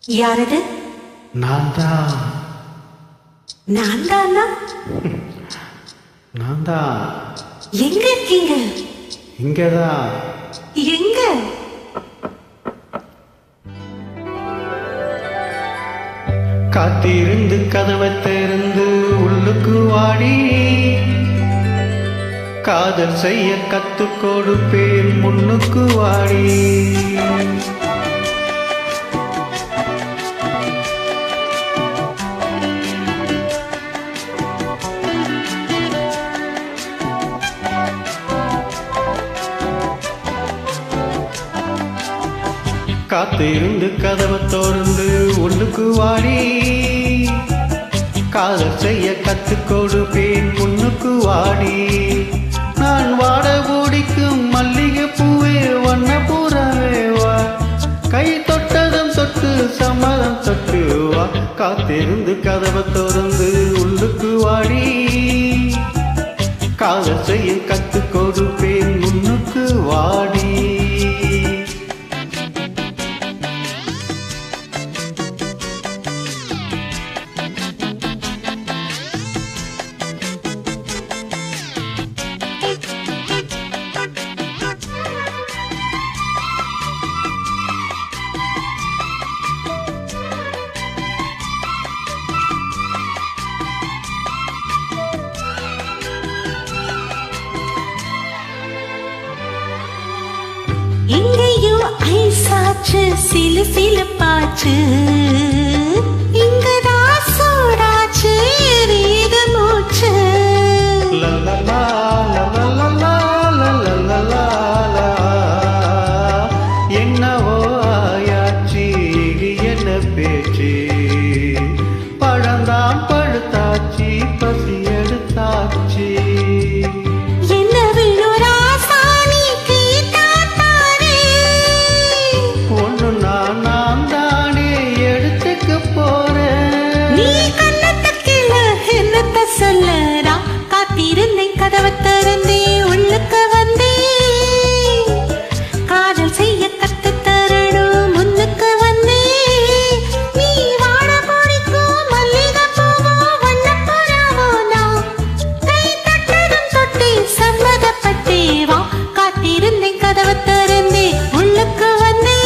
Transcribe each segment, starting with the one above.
யாரது? நான் தான். நான் தானா? நான் தான். எங்க இருக்கீங்க? இங்கதான். எங்க? காத்திருந்து கதவை திறந்து உள்ளுக்கு வாடி, காதல் செய்ய கத்து கொடுப்பேன் முன்னுக்கு வாடி. காத்திருந்து கதவை திறந்து உள்ளுக்கு வாடி, காதல் செய்ய கத்து கொடுப்பேன் முன்னுக்கு வாடி. நான் வாட பிடிக்கும் மல்லிகை பூவே வண்ண பூராவே வா, கை தொட்டதும் தொட்டு சம்மதம் தொட்டு வா. காத்திருந்து கதவை திறந்து உள்ளுக்கு வாடி, காதல் செய்ய கத்து கொடுப்பேன் முன்னுக்கு வாடி. எங்கேயோ ஐசாச்சு சிலு சிலுப்பாச்சு, இங்கதான் சூடாச்சு எரியுது மூச்சு. லல்லலா, லல்லலா, லல்லலா, என்னவோ ஆயாச்சு இது என்ன பேச்சு, பழந்தான் பழுத்தாச்சு பசி எடுத்தாச்சு. கதவை திறந்தே உள்ளுக்கு வந்தே, காதல் செய்ய கத்து தரணும் முன்னுக்கு வந்தே. நீ வாட பிடிக்கும் மல்லிகை பூவோ வண்ண புறாவோ, நான் கை தட்டதும் தொட்டே சம்மதப்பட்டே வா. காத்திருந்தேன் கதவை திறந்தே உள்ளுக்கு வந்தே,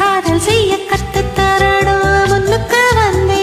காதல் செய்ய கத்து தரணும் முன்னுக்கு வந்தே.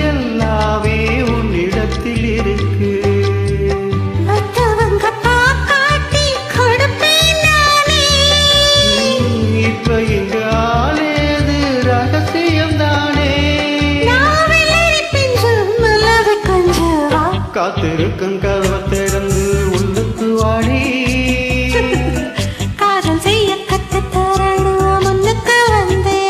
எல்லாமே உன்னிடத்தில் இருக்கு. இப்ப இங்க ஆளேது ரகசியம் தானே, காத்திருக்கும் கதவை திறந்து உள்ளுக்கு வாடி, காதல் செய்ய கத்து தரணும் முன்னுக்கு வந்தே.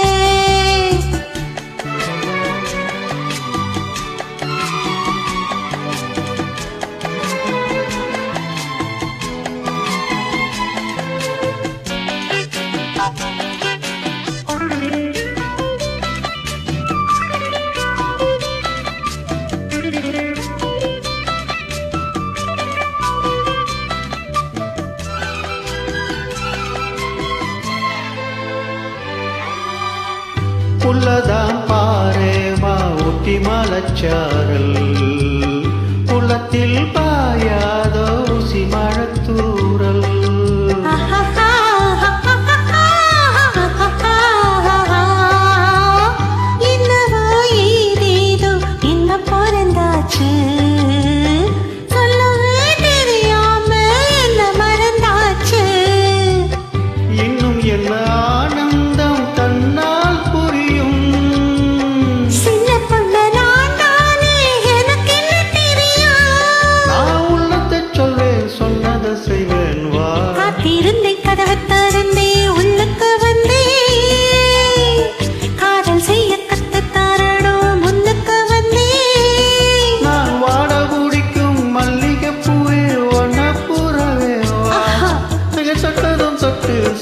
புல்லதான் பாரேவா ஒட்டி மலச்சாரல், புலத்தில் பாயாதோ ஊசி மழத்தூரல்.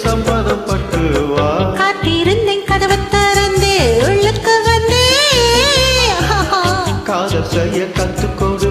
சம்மதம் பட்டு வா. காத்திருந்தேன் கதவை திறந்து உள்ளுக்கு வந்தே காதல் செய்ய கத்துக்கொடு